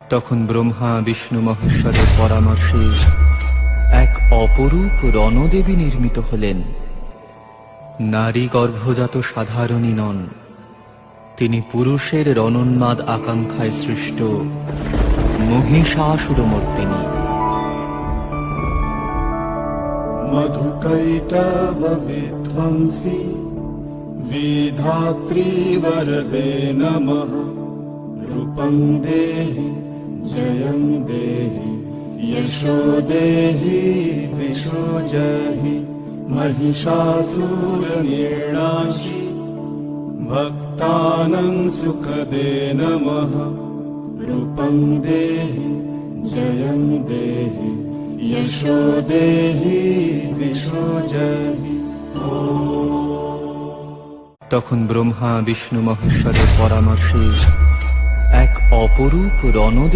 তখন ব্রহ্মা বিষ্ণু মহেশ্বরের পরামর্শে এক অপরূপ রণদেবী নির্মিত হলেন। নারী গর্ভজাত সাধারণী নন, তিনি পুরুষের রণোন্মাদ আকাঙ্ক্ষায় সৃষ্ট মহিষাসুরমর্দিনী। मधुकैटभ विध्वंसी विधात्री वरदे नमः। रूपं देहि जयं देहि यशो देहि दिशो जहि। महिषासुरनिर्णाशि भक्तानां सुखदे नमः। रूपं देहि जयं देहि यशो देहि दिशो जहि। তখন ব্রহ্মা বিষ্ণু মহেশ্বরের পরামর্শে এক অপরূপ রণদেবী